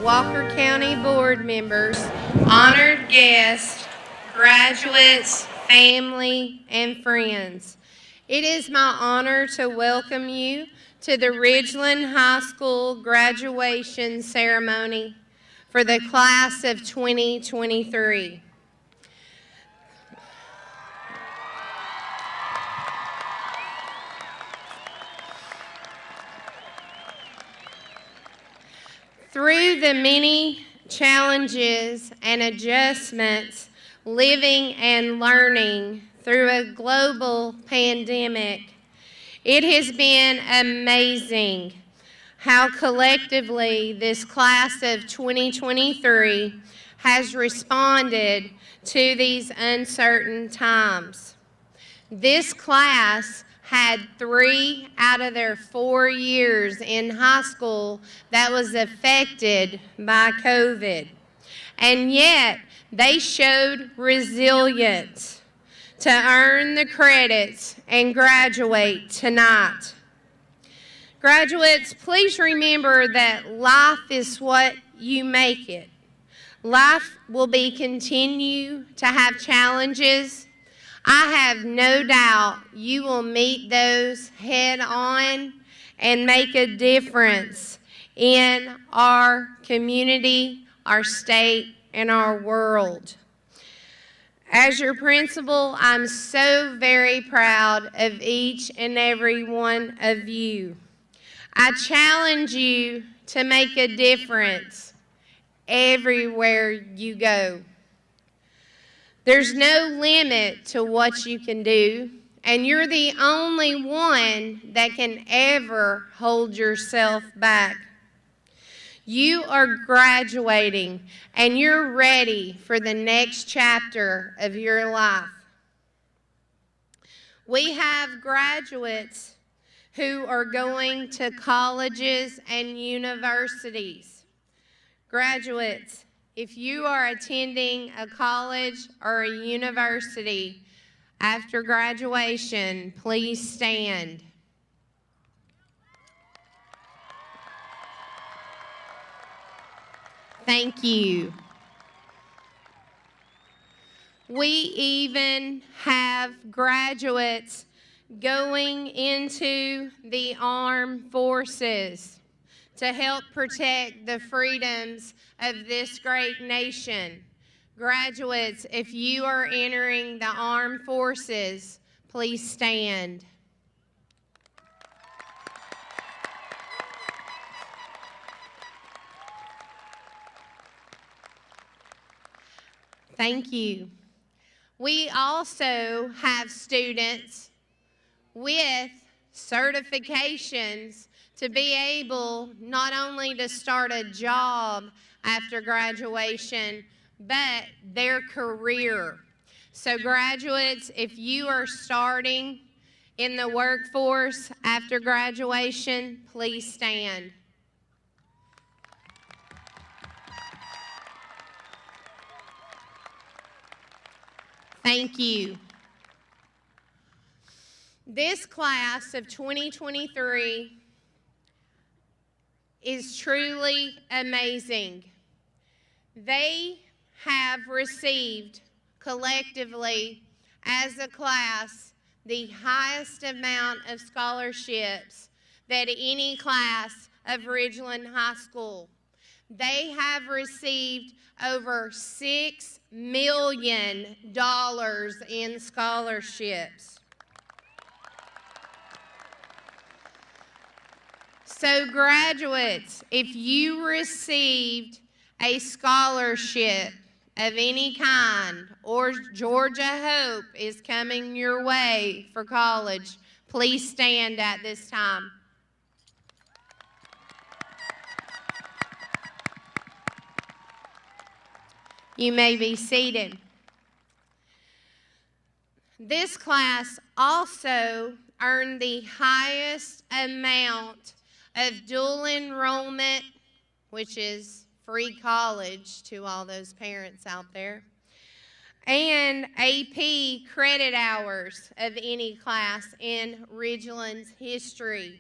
Walker County board members, honored guests, graduates, family, and friends. It is my honor to welcome you to the Ridgeland High School graduation ceremony for the class of 2023. Through the many challenges and adjustments, living and learning through a global pandemic, it has been amazing how collectively this class of 2023 has responded to these uncertain times. This class had 3 out of their 4 years in high school that was affected by COVID. And yet, they showed resilience to earn the credits and graduate tonight. Graduates, please remember that life is what you make it. Life will continue to have challenges. I have no doubt you will meet those head on and make a difference in our community, our state, and our world. As your principal, I'm so very proud of each and every one of you. I challenge you to make a difference everywhere you go. There's no limit to what you can do, and you're the only one that can ever hold yourself back. You are graduating, and you're ready for the next chapter of your life. We have graduates who are going to colleges and universities. Graduates, if you are attending a college or a university after graduation, please stand. Thank you. We even have graduates going into the armed forces to help protect the freedoms of this great nation. Graduates, if you are entering the armed forces, please stand. Thank you. We also have students with certifications to be able not only to start a job after graduation, but their career. So graduates, if you are starting in the workforce after graduation, please stand. Thank you. This class of 2023 is truly amazing. They have received collectively as a class the highest amount of scholarships that any class of Ridgeland High School. They have received over $6 million in scholarships. So graduates, if you received a scholarship of any kind or Georgia Hope is coming your way for college, please stand at this time. You may be seated. This class also earned the highest amount of dual enrollment, which is free college to all those parents out there, and AP credit hours of any class in Ridgeland's history.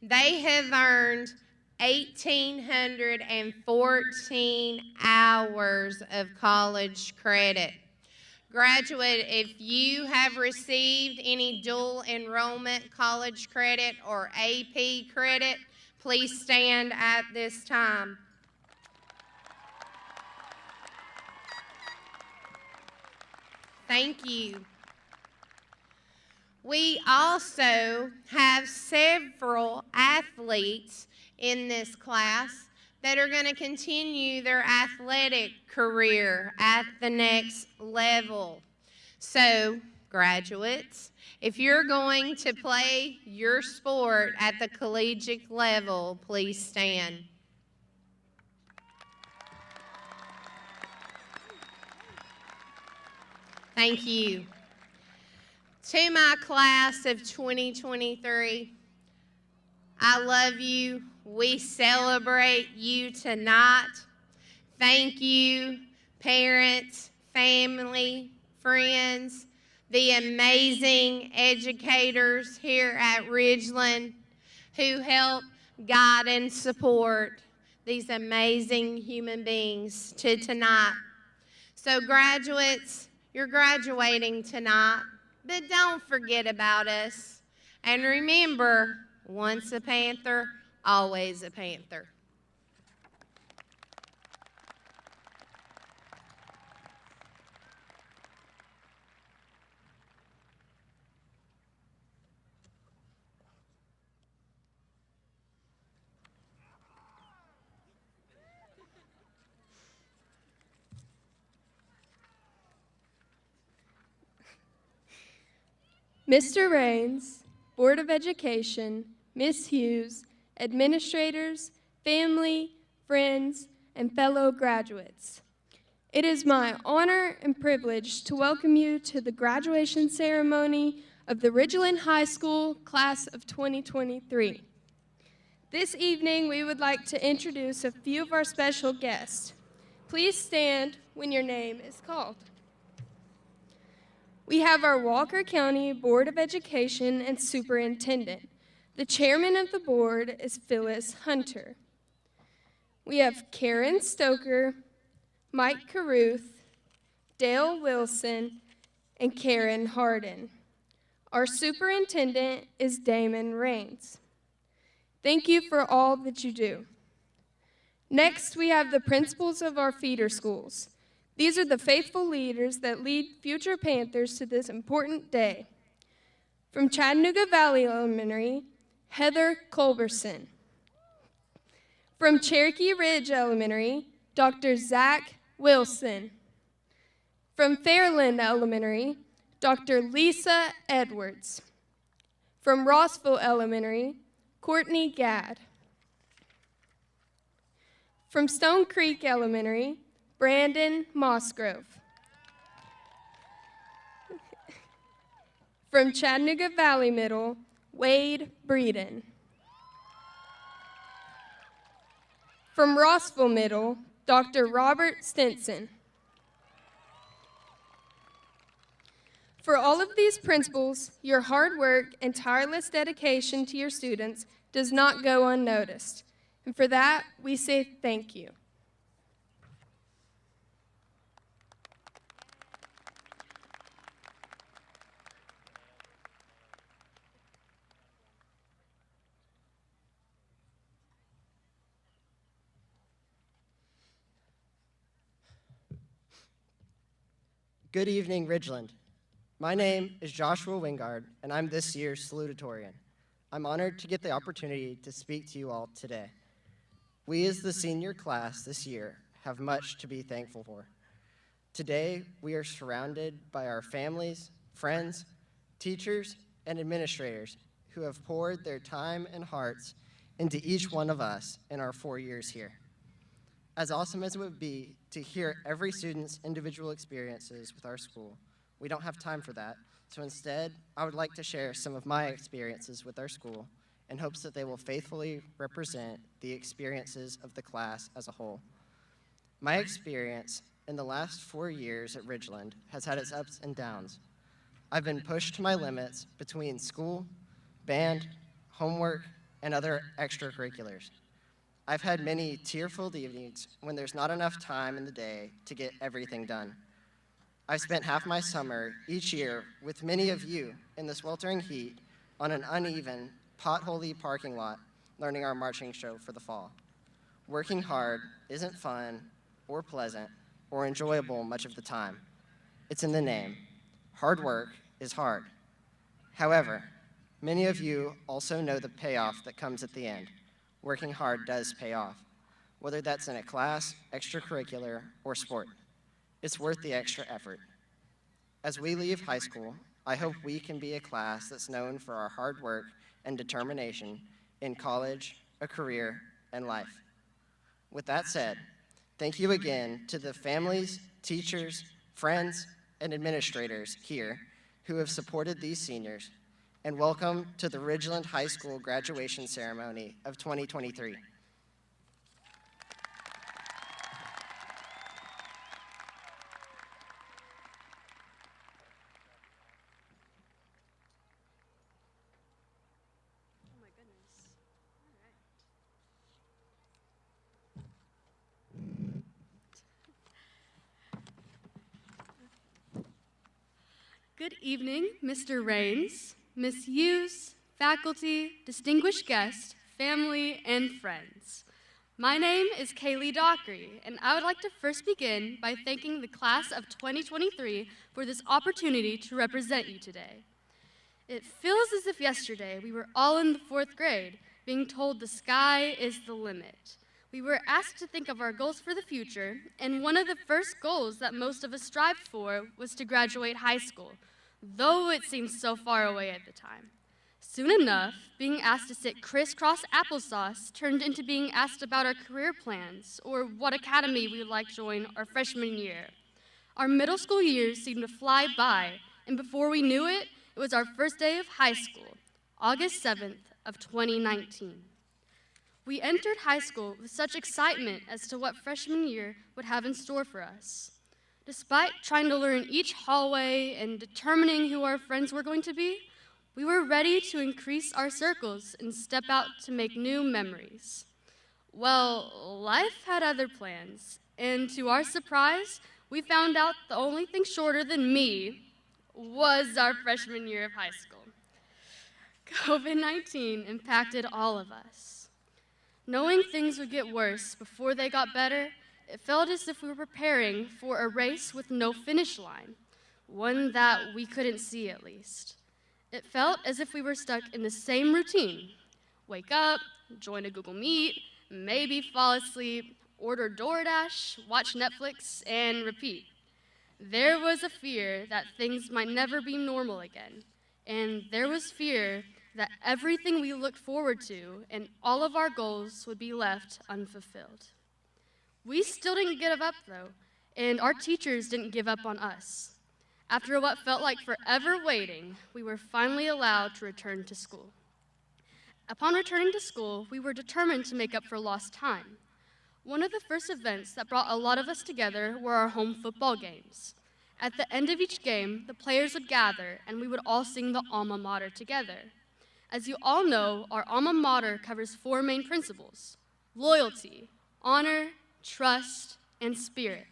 They have earned 1,814 hours of college credit. Graduate, if you have received any dual enrollment college credit or AP credit, please stand at this time. Thank you. We also have several athletes in this class that are going to continue their athletic career at the next level. So, graduates, if you're going to play your sport at the collegiate level, please stand. Thank you. To my class of 2023, I love you. We celebrate you tonight. Thank you, parents, family, friends, the amazing educators here at Ridgeland who help guide and support these amazing human beings to tonight. So graduates, you're graduating tonight, but don't forget about us. And remember, once a Panther, always a Panther. Mr. Raines, Board of Education, Ms. Hughes, administrators, family, friends, and fellow graduates. It is my honor and privilege to welcome you to the graduation ceremony of the Ridgeland High School class of 2023. This evening, we would like to introduce a few of our special guests. Please stand when your name is called. We have our Walker County Board of Education and Superintendent. The chairman of the board is Phyllis Hunter. We have Karen Stoker, Mike Caruth, Dale Wilson, and Karen Harden. Our superintendent is Damon Raines. Thank you for all that you do. Next, we have the principals of our feeder schools. These are the faithful leaders that lead future Panthers to this important day. From Chattanooga Valley Elementary, Heather Culberson. From Cherokee Ridge Elementary, Dr. Zach Wilson. From Fairland Elementary, Dr. Lisa Edwards. From Rossville Elementary, Courtney Gadd. From Stone Creek Elementary, Brandon Mossgrove. From Chattanooga Valley Middle, Wade Breeden. From Rossville Middle, Dr. Robert Stinson. For all of these principals, your hard work and tireless dedication to your students does not go unnoticed. And for that, we say thank you. Good evening, Ridgeland. My name is Joshua Wingard, and I'm this year's Salutatorian. I'm honored to get the opportunity to speak to you all today. We as the senior class this year have much to be thankful for. Today, we are surrounded by our families, friends, teachers, and administrators who have poured their time and hearts into each one of us in our 4 years here. As awesome as it would be to hear every student's individual experiences with our school, we don't have time for that. So instead, I would like to share some of my experiences with our school in hopes that they will faithfully represent the experiences of the class as a whole. My experience in the last 4 years at Ridgeland has had its ups and downs. I've been pushed to my limits between school, band, homework, and other extracurriculars. I've had many tear-filled evenings when there's not enough time in the day to get everything done. I've spent half my summer each year with many of you in the sweltering heat on an uneven, potholey parking lot learning our marching show for the fall. Working hard isn't fun or pleasant or enjoyable much of the time. It's in the name. Hard work is hard. However, many of you also know the payoff that comes at the end. Working hard does pay off, whether that's in a class, extracurricular, or sport. It's worth the extra effort. As we leave high school, I hope we can be a class that's known for our hard work and determination in college, a career, and life. With that said, thank you again to the families, teachers, friends, and administrators here who have supported these seniors, and welcome to the Ridgeland High School graduation ceremony of 2023. Good evening, Mr. Rains, Miss Hughes, faculty, distinguished guests, family, and friends. My name is Kaylee Dockery, and I would like to first begin by thanking the class of 2023 for this opportunity to represent you today. It feels as if yesterday we were all in the 4th grade, being told the sky is the limit. We were asked to think of our goals for the future, and one of the first goals that most of us strived for was to graduate high school, though it seemed so far away at the time. Soon enough, being asked to sit crisscross applesauce turned into being asked about our career plans or what academy we would like to join our freshman year. Our middle school years seemed to fly by, and before we knew it, it was our first day of high school, August 7th of 2019. We entered high school with such excitement as to what freshman year would have in store for us. Despite trying to learn each hallway and determining who our friends were going to be, we were ready to increase our circles and step out to make new memories. Well, life had other plans, and to our surprise, we found out the only thing shorter than me was our freshman year of high school. COVID-19 impacted all of us. Knowing things would get worse before they got better, it felt as if we were preparing for a race with no finish line, one that we couldn't see at least. It felt as if we were stuck in the same routine. Wake up, join a Google Meet, maybe fall asleep, order DoorDash, watch Netflix, and repeat. There was a fear that things might never be normal again, and there was fear that everything we looked forward to and all of our goals would be left unfulfilled. We still didn't give up, though, and our teachers didn't give up on us. After what felt like forever waiting, we were finally allowed to return to school. Upon returning to school, we were determined to make up for lost time. One of the first events that brought a lot of us together were our home football games. At the end of each game, the players would gather, and we would all sing the alma mater together. As you all know, our alma mater covers 4 main principles: loyalty, honor, trust, and spirit.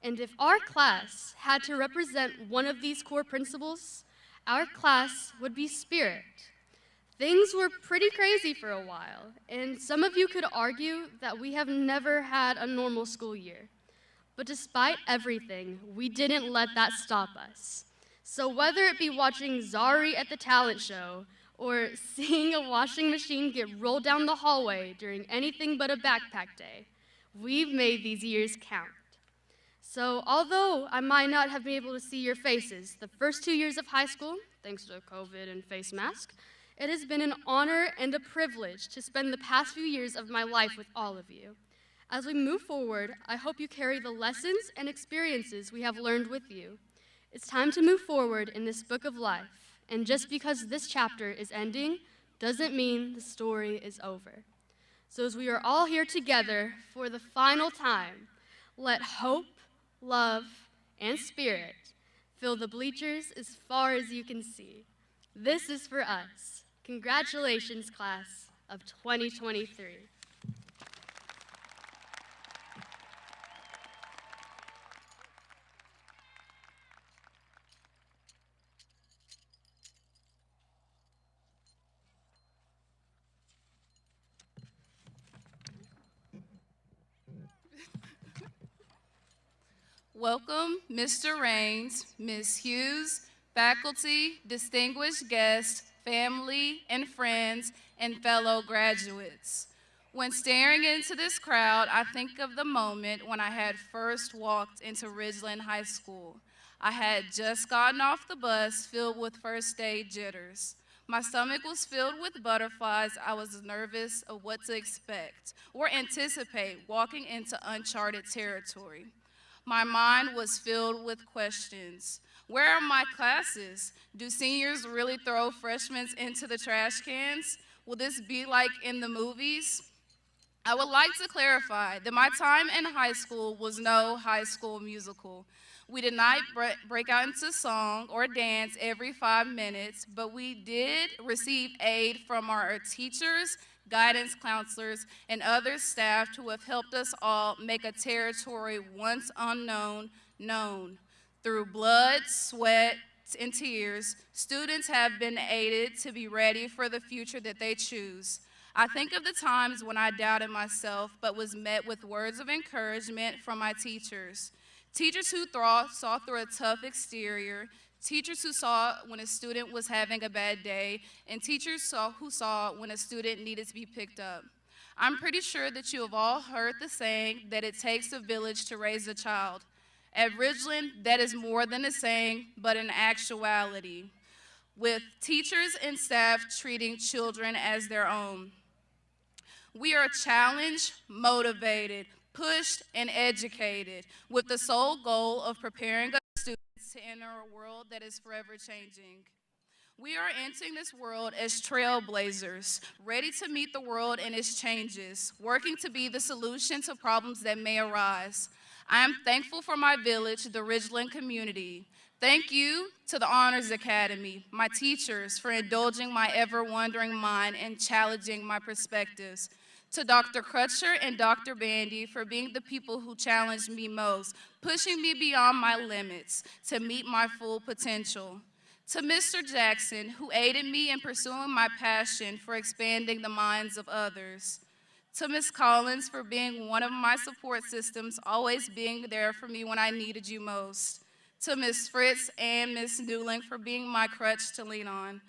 And if our class had to represent one of these core principles, our class would be spirit. Things were pretty crazy for a while, and some of you could argue that we have never had a normal school year. But despite everything, we didn't let that stop us. So whether it be watching Zari at the talent show, or seeing a washing machine get rolled down the hallway during anything but a backpack day, we've made these years count. So although I might not have been able to see your faces the first 2 years of high school, thanks to COVID and face mask, it has been an honor and a privilege to spend the past few years of my life with all of you. As we move forward, I hope you carry the lessons and experiences we have learned with you. It's time to move forward in this book of life. And just because this chapter is ending doesn't mean the story is over. So as we are all here together for the final time, let hope, love, and spirit fill the bleachers as far as you can see. This is for us. Congratulations, class of 2023. Welcome, Mr. Raines, Ms. Hughes, faculty, distinguished guests, family and friends, and fellow graduates. When staring into this crowd, I think of the moment when I had first walked into Ridgeland High School. I had just gotten off the bus filled with first day jitters. My stomach was filled with butterflies. I was nervous of what to expect or anticipate walking into uncharted territory. My mind was filled with questions. Where are my classes? Do seniors really throw freshmen into the trash cans? Will this be like in the movies? I would like to clarify that my time in high school was no High School Musical. We did not break out into song or dance every 5 minutes, but we did receive aid from our teachers, guidance counselors, and other staff who have helped us all make a territory once unknown known. Through blood, sweat, and tears, students have been aided to be ready for the future that they choose. I think of the times when I doubted myself but was met with words of encouragement from my teachers. Teachers who saw through a tough exterior, teachers who saw when a student was having a bad day, and teachers who saw when a student needed to be picked up. I'm pretty sure that you have all heard the saying that it takes a village to raise a child. At Ridgeland, that is more than a saying, but an actuality, with teachers and staff treating children as their own. We are challenged, motivated, pushed, and educated with the sole goal of preparing us students to enter a world that is forever changing. We are entering this world as trailblazers, ready to meet the world and its changes, working to be the solution to problems that may arise. I am thankful for my village, the Ridgeland community. Thank you to the Honors Academy, my teachers, for indulging my ever-wondering mind and challenging my perspectives. To Dr. Crutcher and Dr. Bandy for being the people who challenged me most, pushing me beyond my limits to meet my full potential. To Mr. Jackson, who aided me in pursuing my passion for expanding the minds of others. To Ms. Collins for being one of my support systems, always being there for me when I needed you most. To Ms. Fritz and Ms. Newling for being my crutch to lean on.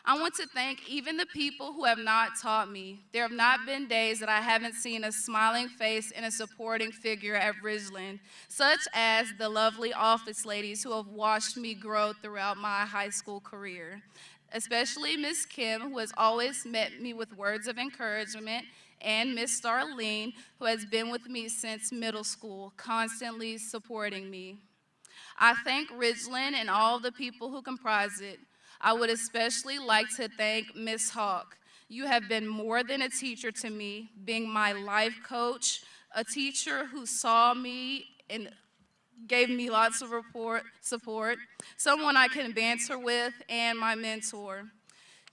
I want to thank even the people who have not taught me. There have not been days that I haven't seen a smiling face and a supporting figure at Ridgeland, such as the lovely office ladies who have watched me grow throughout my high school career, especially Ms. Kim, who has always met me with words of encouragement, and Ms. Starlene, who has been with me since middle school, constantly supporting me. I thank Ridgeland and all the people who comprise it. I would especially like to thank Ms. Hawk. You have been more than a teacher to me, being my life coach, a teacher who saw me and gave me lots of support, someone I can banter with, and my mentor.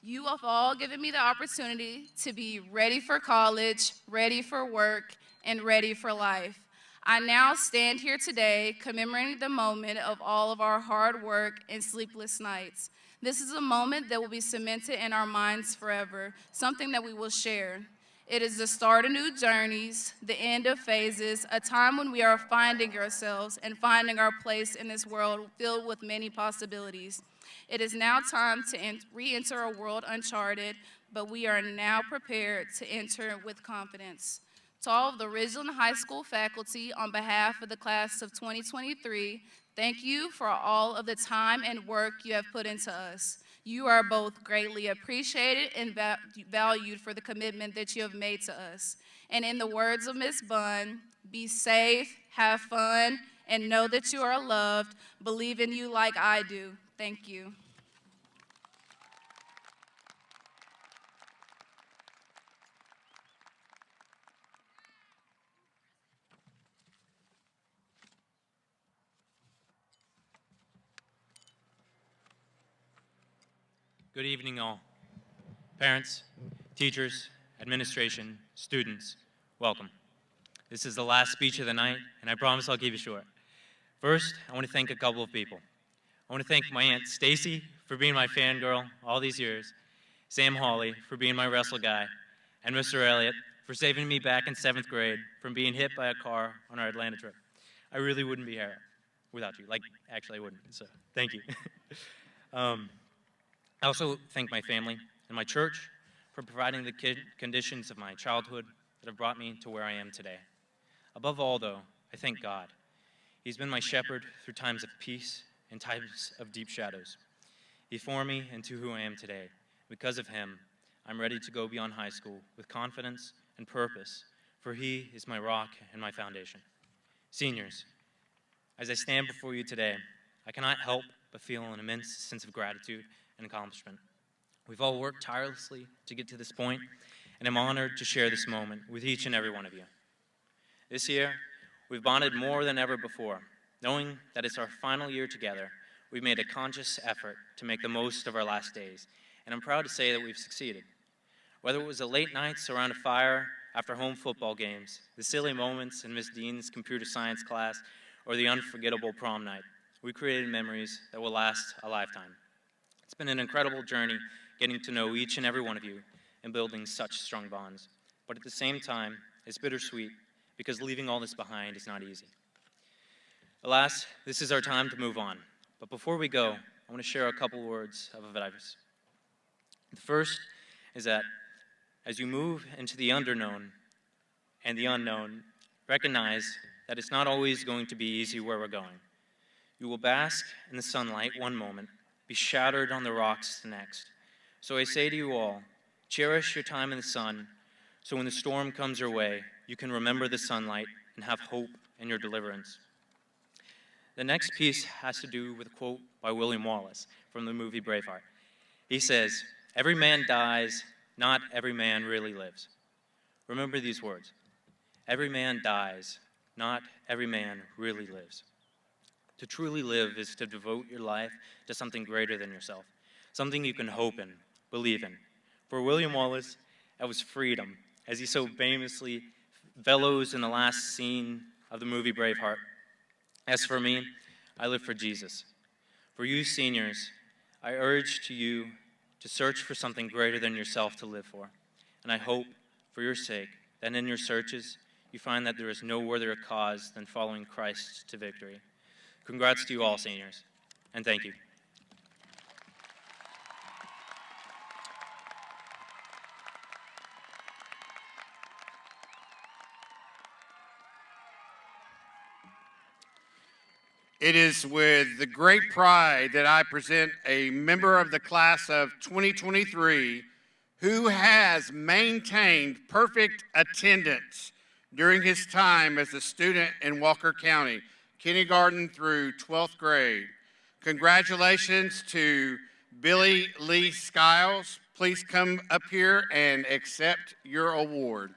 You have all given me the opportunity to be ready for college, ready for work, and ready for life. I now stand here today commemorating the moment of all of our hard work and sleepless nights. This is a moment that will be cemented in our minds forever, something that we will share. It is the start of new journeys, the end of phases, a time when we are finding ourselves and finding our place in this world filled with many possibilities. It is now time to re-enter a world uncharted, but we are now prepared to enter with confidence. To all of the Ridgeland High School faculty, on behalf of the class of 2023, thank you for all of the time and work you have put into us. You are both greatly appreciated and valued for the commitment that you have made to us. And in the words of Ms. Bunn, be safe, have fun, and know that you are loved. Believe in you like I do. Thank you. Good evening, all. Parents, teachers, administration, students, welcome. This is the last speech of the night, and I promise I'll keep it short. First, I want to thank a couple of people. I want to thank my Aunt Stacy for being my fangirl all these years, Sam Hawley for being my wrestle guy, and Mr. Elliott for saving me back in 7th grade from being hit by a car on our Atlanta trip. I really wouldn't be here without you. Like, actually, I wouldn't, so thank you. I also thank my family and my church for providing the conditions of my childhood that have brought me to where I am today. Above all, though, I thank God. He's been my shepherd through times of peace and times of deep shadows. He formed me into who I am today. Because of him, I'm ready to go beyond high school with confidence and purpose, for he is my rock and my foundation. Seniors, as I stand before you today, I cannot help but feel an immense sense of gratitude and accomplishment. We've all worked tirelessly to get to this point, and I'm honored to share this moment with each and every one of you. This year, we've bonded more than ever before. Knowing that it's our final year together, we've made a conscious effort to make the most of our last days, and I'm proud to say that we've succeeded. Whether it was the late nights around a fire after home football games, the silly moments in Miss Dean's computer science class, or the unforgettable prom night, we created memories that will last a lifetime. It's been an incredible journey getting to know each and every one of you and building such strong bonds. But at the same time, it's bittersweet because leaving all this behind is not easy. Alas, this is our time to move on. But before we go, I want to share a couple words of advice. The first is that as you move into the unknown and the unknown, recognize that it's not always going to be easy where we're going. You will bask in the sunlight one moment, be shattered on the rocks the next. So I say to you all, cherish your time in the sun, so when the storm comes your way, you can remember the sunlight and have hope in your deliverance. The next piece has to do with a quote by William Wallace from the movie Braveheart. He says, "Every man dies, not every man really lives." Remember these words. Every man dies, not every man really lives. To truly live is to devote your life to something greater than yourself, something you can hope in, believe in. For William Wallace, that was freedom, as he so famously bellows in the last scene of the movie Braveheart. As for me, I live for Jesus. For you seniors, I urge to you to search for something greater than yourself to live for. And I hope, for your sake, that in your searches, you find that there is no worthier cause than following Christ to victory. Congrats to you all, seniors, and thank you. It is with the great pride that I present a member of the class of 2023 who has maintained perfect attendance during his time as a student in Walker County, kindergarten through 12th grade. Congratulations to Billy Lee Skiles. Please come up here and accept your award.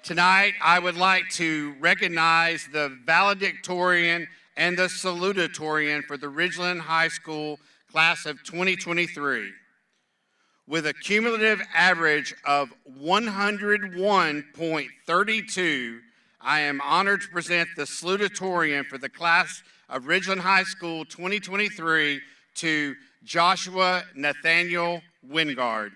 Tonight, I would like to recognize the valedictorian and the salutatorian for the Ridgeland High School class of 2023. With a cumulative average of 101.32, I am honored to present the salutatorian for the class of Ridgeland High School 2023 to Joshua Nathaniel Wingard.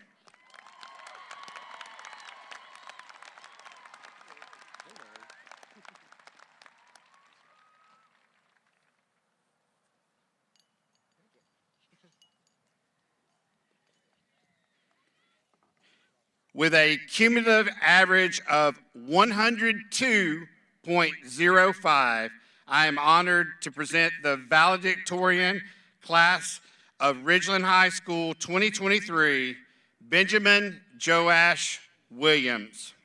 With a cumulative average of 102.05, I am honored to present the valedictorian class of Ridgeland High School 2023, Benjamin Joash Williams.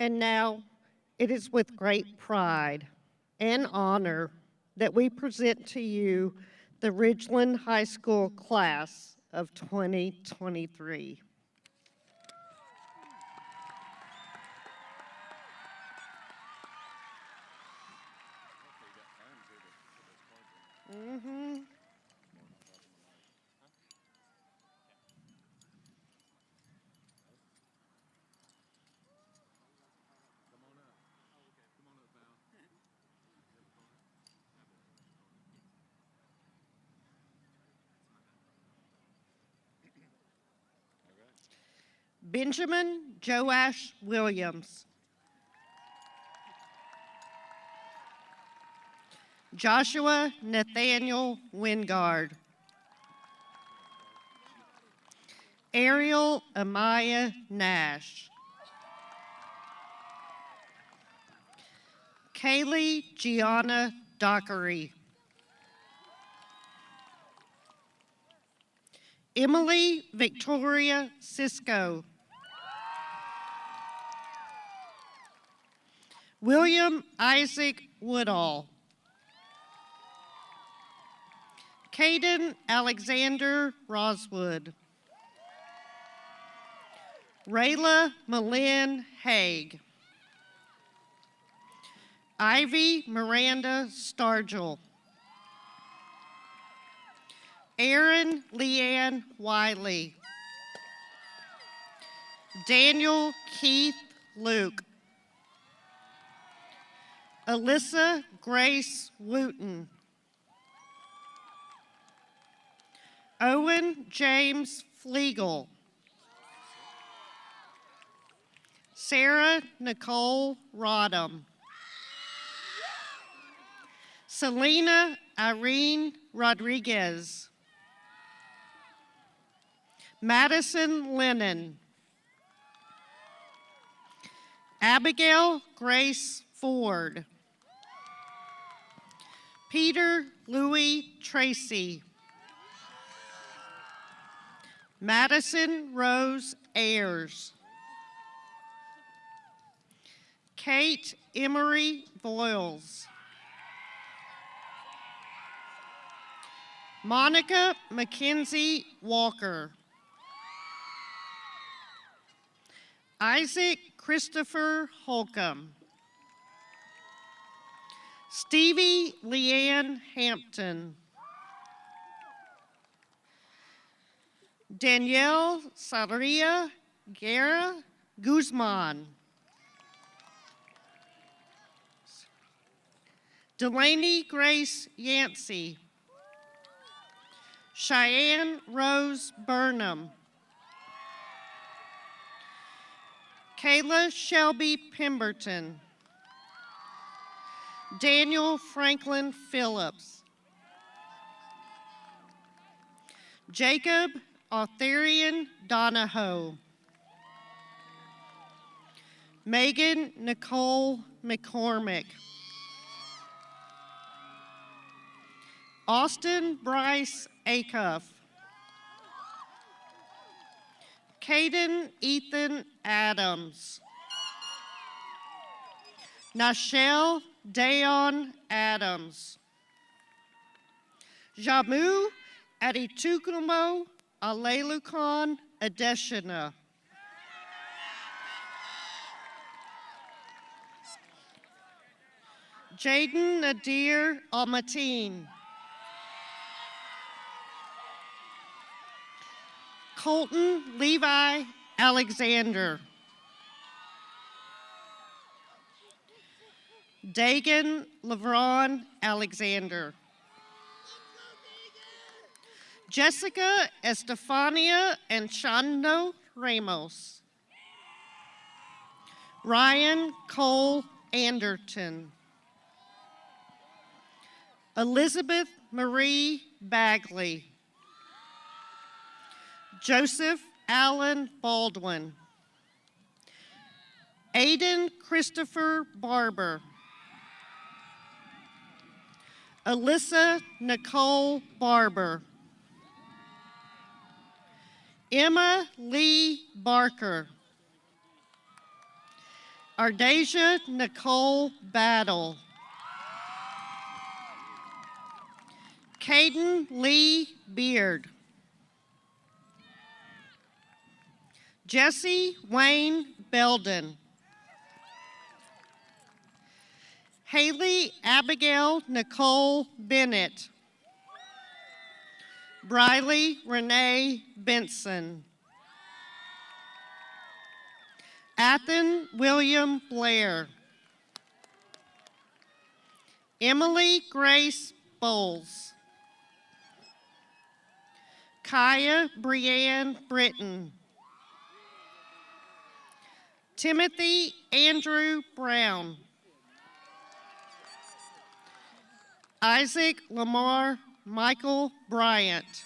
And now, it is with great pride and honor that we present to you the Ridgeland High School class of 2023. Benjamin Joash Williams. Joshua Nathaniel Wingard. Ariel Amaya Nash. Kaylee Gianna Dockery. Emily Victoria Cisco. William Isaac Woodall. Caden Alexander Roswood. Rayla Malin Haig. Ivy Miranda Stargell. Aaron Leanne Wiley. Daniel Keith Luke. Alyssa Grace Wooten. Owen James Flegel. Sarah Nicole Rodham. Selena Irene Rodriguez. Madison Lennon. Abigail Grace Ford. Peter Louis Tracy. Madison Rose Ayers. Kate Emery Voiles. Monica Mackenzie Walker. Isaac Christopher Holcomb. Stevie Leanne Hampton. Danielle Saria Guerra Guzman. Delaney Grace Yancey. Cheyenne Rose Burnham. Kayla Shelby Pemberton. Daniel Franklin Phillips. Jacob Arthurian Donahoe. Megan Nicole McCormick. Austin Bryce Acuff. Caden Ethan Adams. Nashelle Dayon Adams. Jamu Aditukumo Alelukan Adeshina. Jaden Nadir Almateen. Colton Levi Alexander. Dagan Levron Alexander. Jessica Estefania and Shando Ramos. Ryan Cole Anderton. Elizabeth Marie Bagley. Joseph Allen Baldwin. Aiden Christopher Barber. Alyssa Nicole Barber. Emma Lee Barker. Ardesia Nicole Battle. Caden Lee Beard. Jesse Wayne Belden. Haley Abigail Nicole Bennett. Briley Renee Benson. Athen William Blair. Emily Grace Bowles. Kaya Brianne Britton. Timothy Andrew Brown. Isaac Lamar Michael Bryant.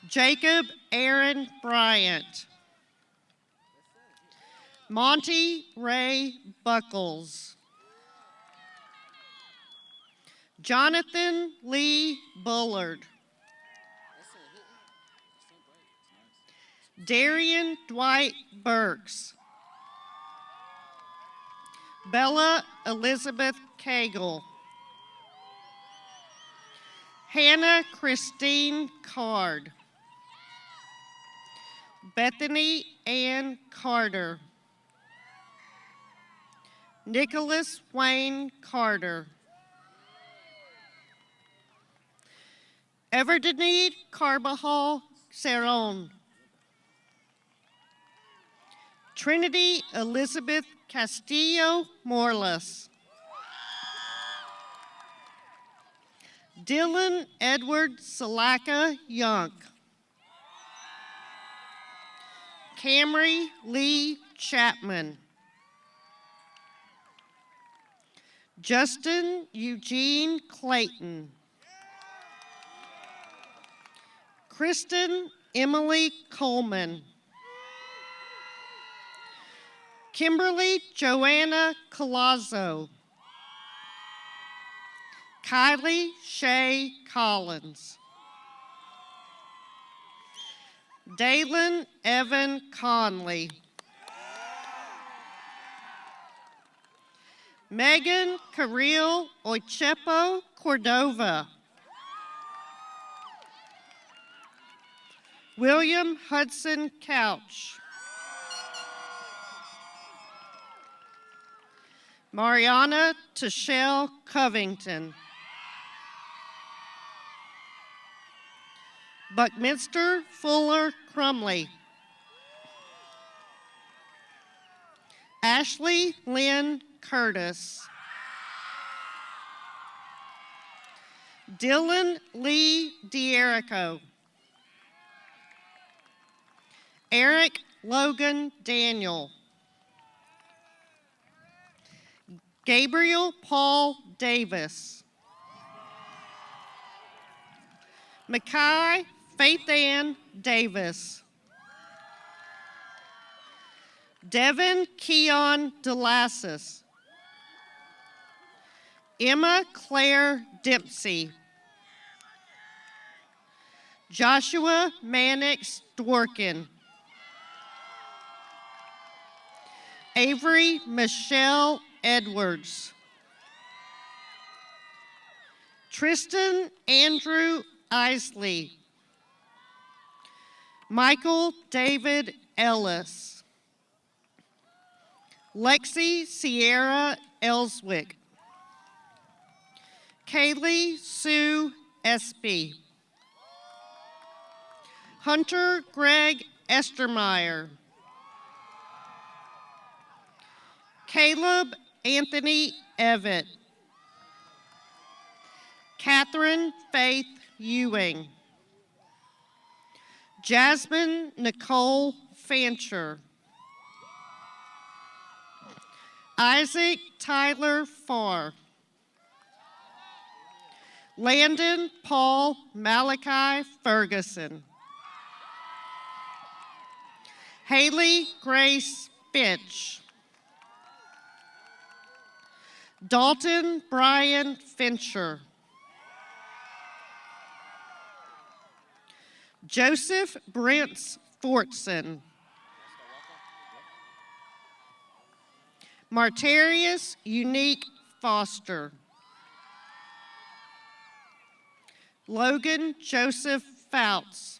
Jacob Aaron Bryant. Monty Ray Buckles. Jonathan Lee Bullard. Darian Dwight Burks. Bella Elizabeth Cagle. Hannah Christine Card. Bethany Ann Carter. Nicholas Wayne Carter. Everdenede Carbajal Cerrone. Trinity Elizabeth Castillo Morles. Dylan Edward Salaka Young. Camry Lee Chapman. Justin Eugene Clayton. Kristen Emily Coleman. Kimberly Joanna Colazzo. Kylie Shay Collins. Dalen Evan Conley. Megan Caril Ochepo Cordova. William Hudson Couch. Mariana Tashelle Covington. Buckminster Fuller Crumley. Ashley Lynn Curtis. Dylan Lee D'Erico. Eric Logan Daniel. Gabriel Paul Davis. Mackay Faith Ann Davis. Devin Keon DeLassis. Emma Claire Dempsey. Joshua Mannix Dworkin. Avery Michelle Edwards. Tristan Andrew Isley. Michael David Ellis. Lexi Sierra Ellswick. Kaylee Sue Espy. Hunter Greg Estermeyer. Caleb Anthony Evett. Catherine Faith Ewing. Jasmine Nicole Fancher. Isaac Tyler Farr. Landon Paul Malachi Ferguson. Haley Grace Fitch. Dalton Brian Fincher. Joseph Brents Fortson. Martarius Unique Foster. Logan Joseph Fouts.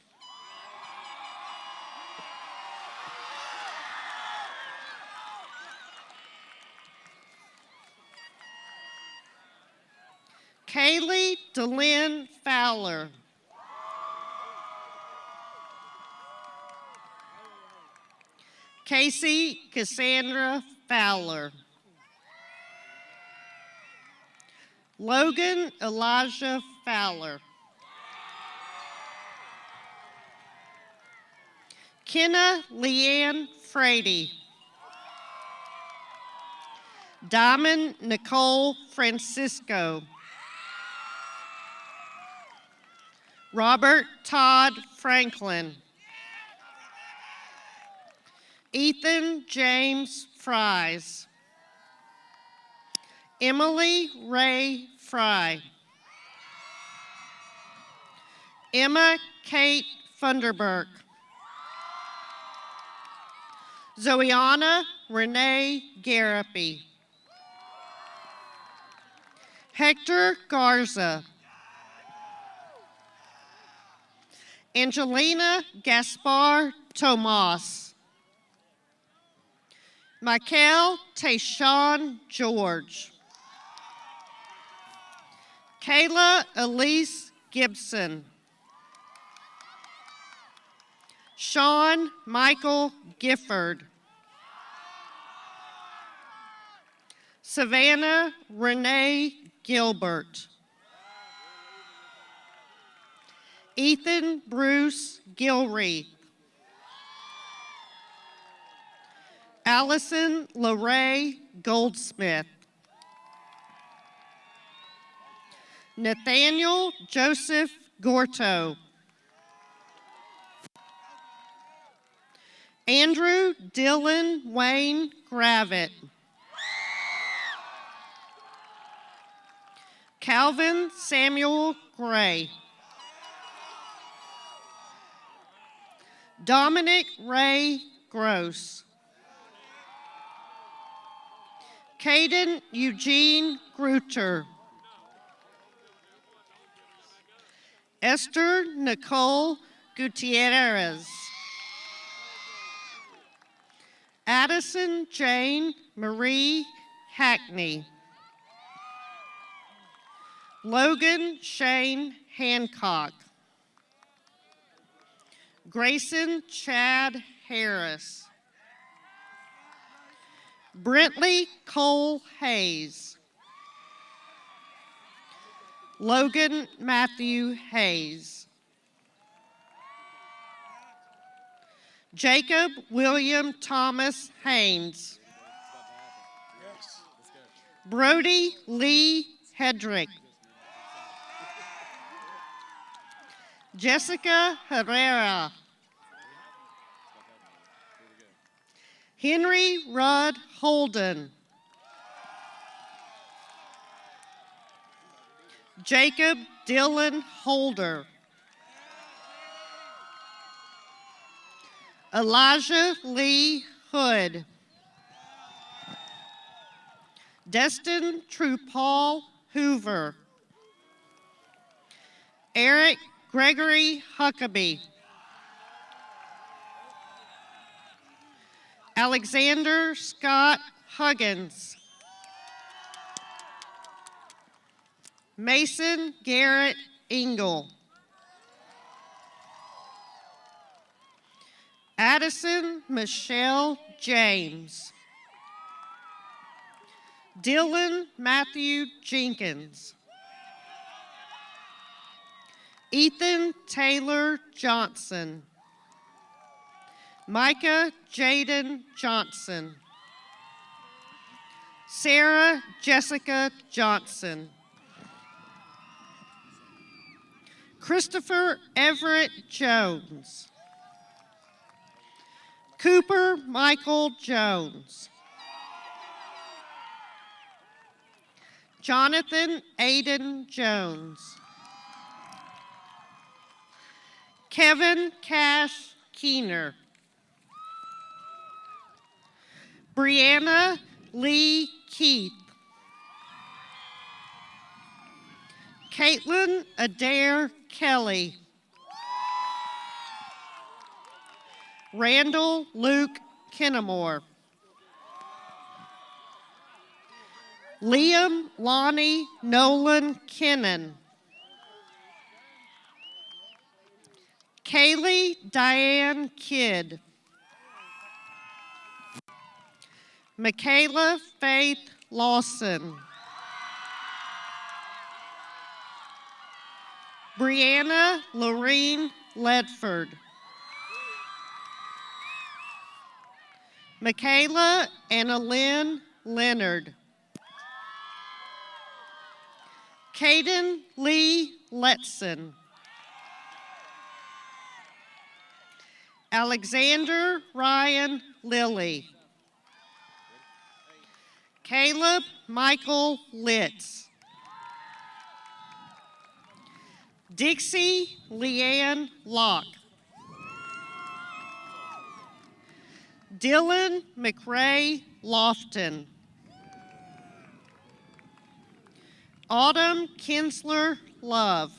Kaylee DeLynn Fowler. Casey Cassandra Fowler. Logan Elijah Fowler. Kenna Leanne Frady. Diamond Nicole Francisco. Robert Todd Franklin. Ethan James Fries. Emily Ray Fry. Emma Kate Funderburk. Zoiana Renee Garapi. Hector Garza. Angelina Gaspar Tomas. Michael Tayshawn George. Kayla Elise Gibson. Sean Michael Gifford. Savannah Renee Gilbert. Ethan Bruce Gilreath. Allison LaRae Goldsmith. Nathaniel Joseph Gorto. Andrew Dylan Wayne Gravitt. Calvin Samuel Gray. Dominic Ray Gross. Caden Eugene Grutter. Esther Nicole Gutierrez. Addison Jane Marie Hackney. Logan Shane Hancock. Grayson Chad Harris. Brentley Cole Hayes. Logan Matthew Hayes. Jacob William Thomas Haynes. Brody Lee Hedrick. Jessica Herrera. Henry Rudd Holden. Jacob Dylan Holder. Elijah Lee Hood. Destin True Paul Hoover. Eric Gregory Huckabee. Alexander Scott Huggins. Mason Garrett Engel. Addison Michelle James. Dylan Matthew Jenkins. Ethan Taylor Johnson. Micah Jaden Johnson. Sarah Jessica Johnson. Christopher Everett Jones. Cooper Michael Jones. Jonathan Aiden Jones. Kevin Cash Keener. Brianna Lee Keith. Caitlin Adair Kelly. Randall Luke Kennemore. Liam Lonnie Nolan Kennan. Kaylee Diane Kidd. Michaela Faith Lawson. Brianna Lorene Ledford. Michaela Annalyn Leonard. Caden Lee Letson. Alexander Ryan Lilly. Caleb Michael Litz. Dixie Leanne Locke. Dylan McRae Lofton. Autumn Kinsler Love.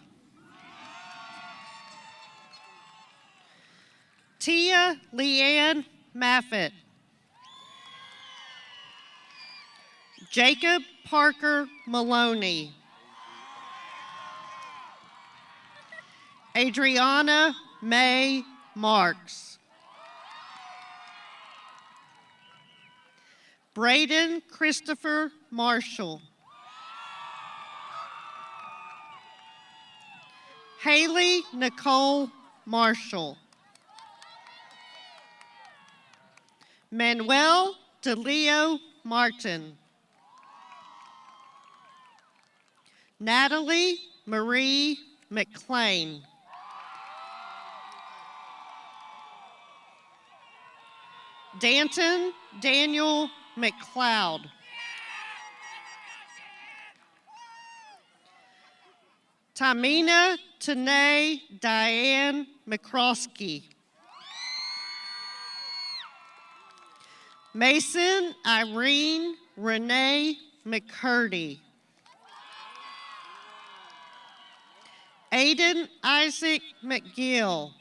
Tia Leanne Maffett. Jacob Parker Maloney. Adriana May Marks. Braden Christopher Marshall. Haley Nicole Marshall. Manuel DeLeo Martin. Natalie Marie McClain. Danton Daniel McLeod. Tamina Tanae Diane McCroskey. Mason Irene Renee McCurdy. Aiden Isaac McGill.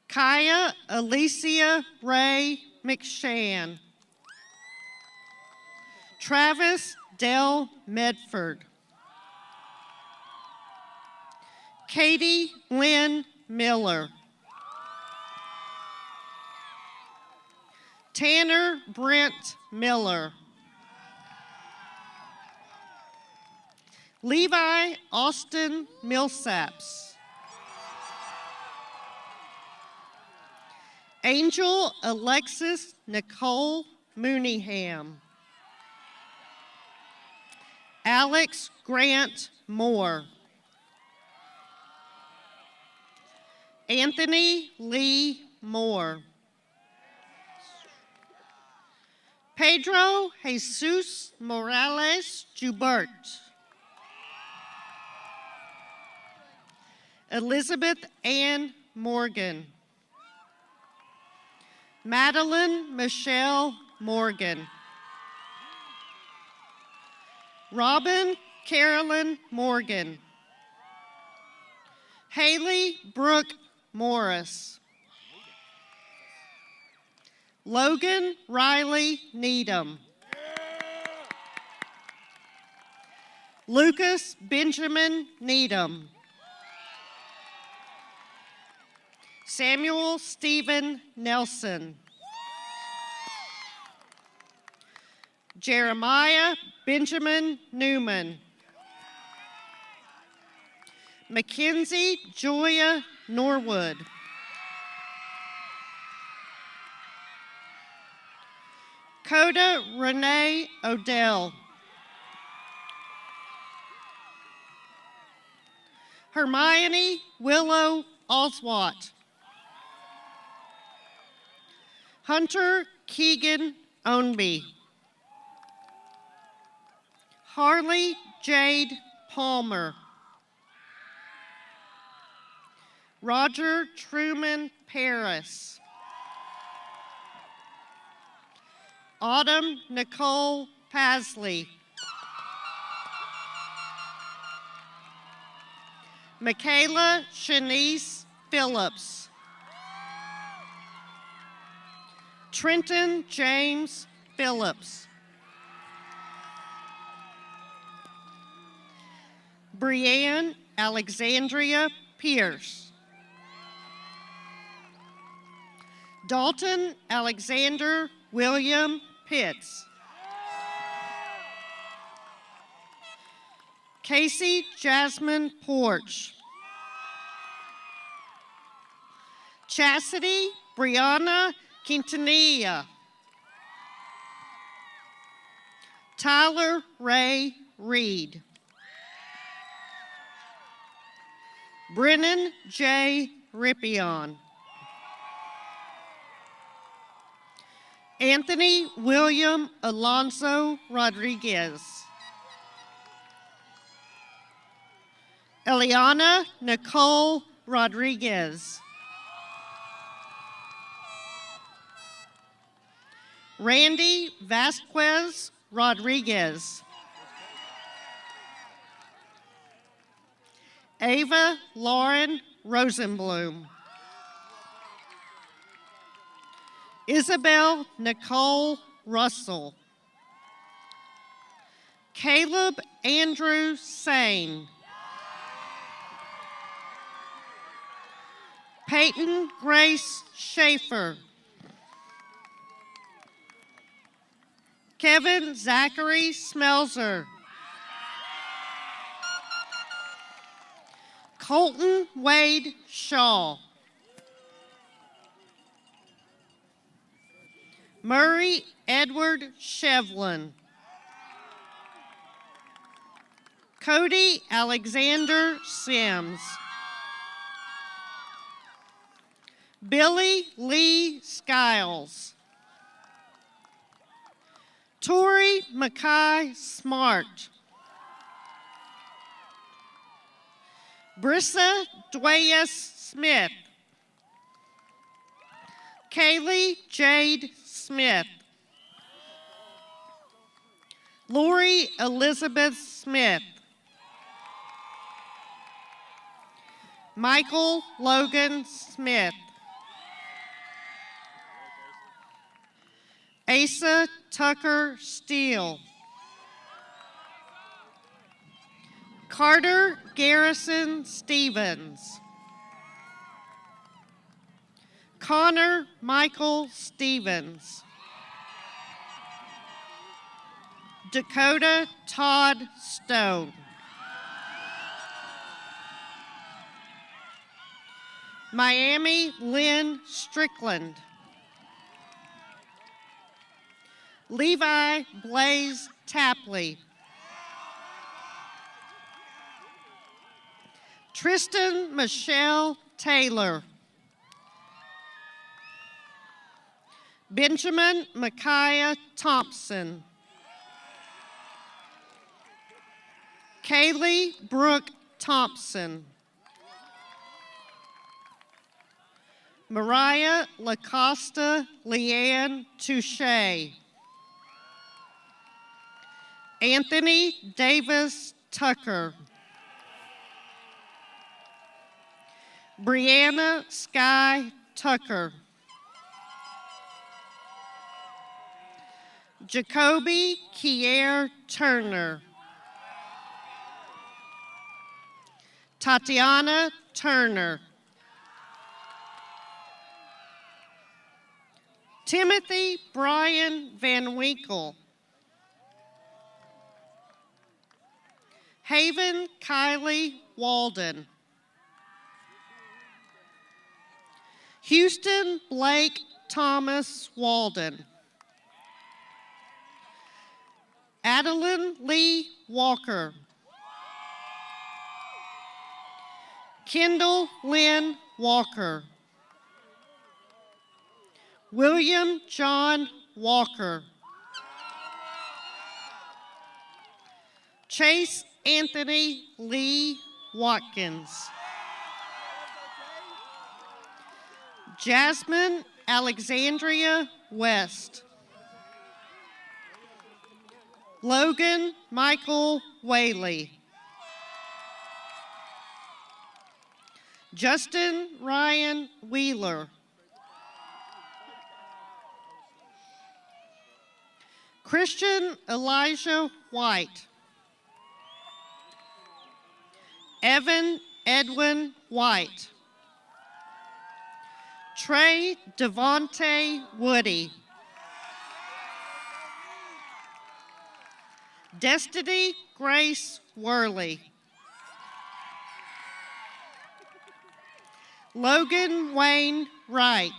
Kaya Alicia Ray McShann. Travis Dell Medford. Katie Lynn Miller. Tanner Brent Miller. Levi Austin Millsaps. Angel Alexis Nicole Mooneyham. Alex Grant Moore. Anthony Lee Moore. Pedro Jesus Morales Joubert. Elizabeth Ann Morgan. Madeline Michelle Morgan. Robin Carolyn Morgan. Haley Brooke Morris. Logan Riley Needham. Lucas Benjamin Needham. Samuel Stephen Nelson. Jeremiah Benjamin Newman. Mackenzie Joya Norwood. Coda Renee Odell. Hermione Willow Oswalt. Hunter Keegan Ownby. Harley Jade Palmer. Roger Truman Paris. Autumn Nicole Pasley. Michaela Shanice Phillips. Trenton James Phillips. Brianne Alexandria Pierce. Dalton Alexander William Pitts. Casey Jasmine Porch. Chastity Brianna Quintanilla. Tyler Ray Reed. Brennan J. Rippion. Anthony William Alonso Rodriguez. Eliana Nicole Rodriguez. Randy Vasquez Rodriguez. Ava Lauren Rosenblum. Isabel Nicole Russell. Caleb Andrew Sane. Peyton Grace Schaefer. Kevin Zachary Smelzer. Colton Wade Shaw. Murray Edward Shevlin. Cody Alexander Sims. Billy Lee Skiles. Tori Mackay Smart. Brissa Dwayes Smith. Kaylee Jade Smith. Lori Elizabeth Smith. Michael Logan Smith. Asa Tucker Steele. Carter Garrison Stevens. Connor Michael Stevens. Dakota Todd Stone. Miami Lynn Strickland. Levi Blaze Tapley. Tristan Michelle Taylor. Benjamin Micaiah Thompson. Kaylee Brooke Thompson. Mariah LaCosta Leanne Touche. Anthony Davis Tucker. Brianna Sky Tucker. Jacoby Kier Turner. Tatiana Turner. Timothy Brian Van Winkle. Haven Kylie Walden. Houston Blake Thomas Walden. Adeline Lee Walker. Kendall Lynn Walker. William John Walker. Chase Anthony Lee Watkins. Jasmine Alexandria West. Logan Michael Whaley. Justin Ryan Wheeler. Christian Elijah White. Evan Edwin White. Trey Devontae Woody. Destiny Grace Worley. Logan Wayne Wright.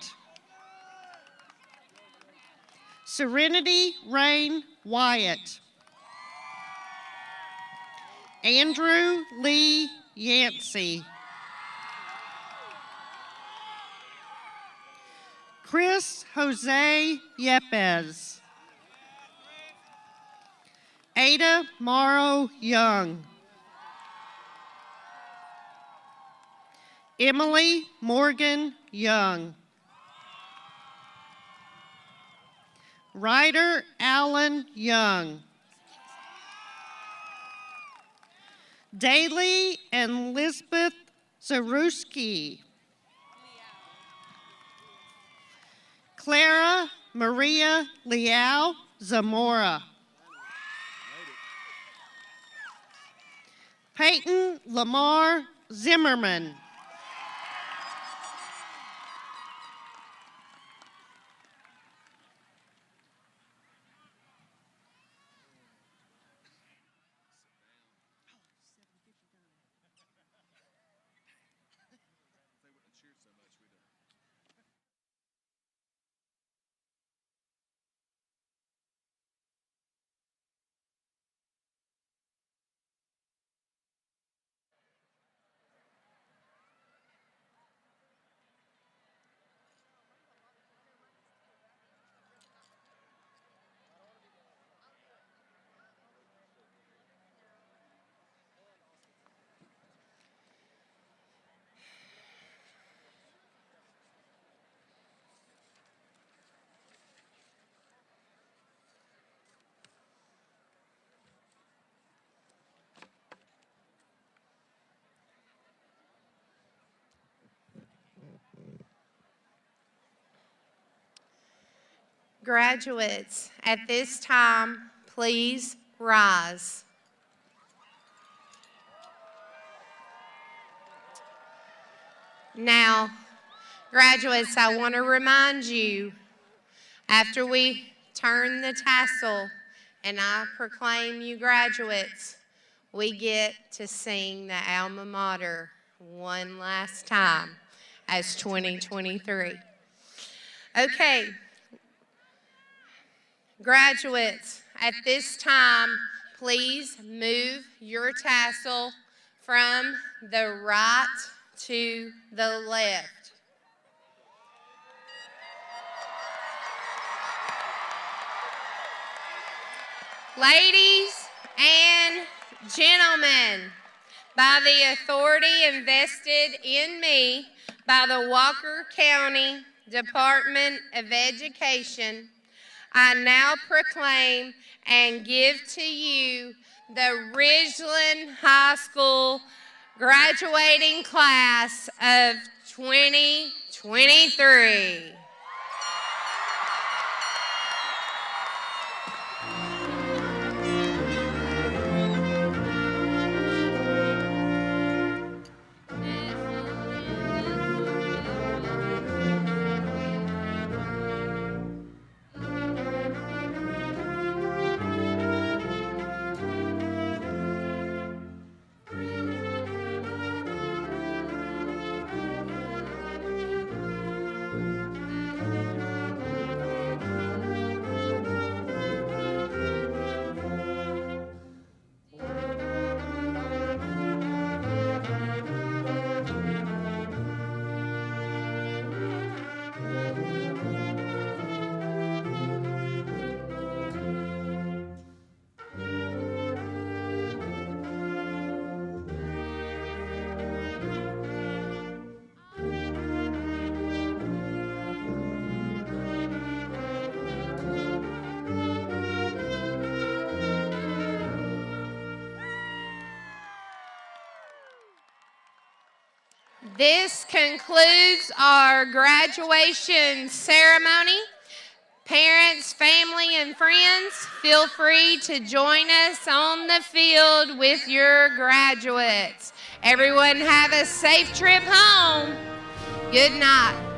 Serenity Rain Wyatt. Andrew Lee Yancey. Chris Jose Yepes. Ada Morrow Young. Emily Morgan Young. Ryder Allen Young. Daly and Lisbeth Zaruski. Clara Maria Leal Zamora. Peyton Lamar Zimmerman. Graduates, at this time, please rise. Now, graduates, I want to remind you, after we turn the tassel and I proclaim you graduates, we get to sing the alma mater one last time as 2023. Okay. Graduates, at this time, please move your tassel from the right to the left. Ladies and gentlemen, by the authority invested in me by the Walker County Department of Education, I now proclaim and give to you the Ridgeland High School graduating class of 2023. This concludes our graduation ceremony. Parents, family, and friends, feel free to join us on the field with your graduates. Everyone have a safe trip home. Good night.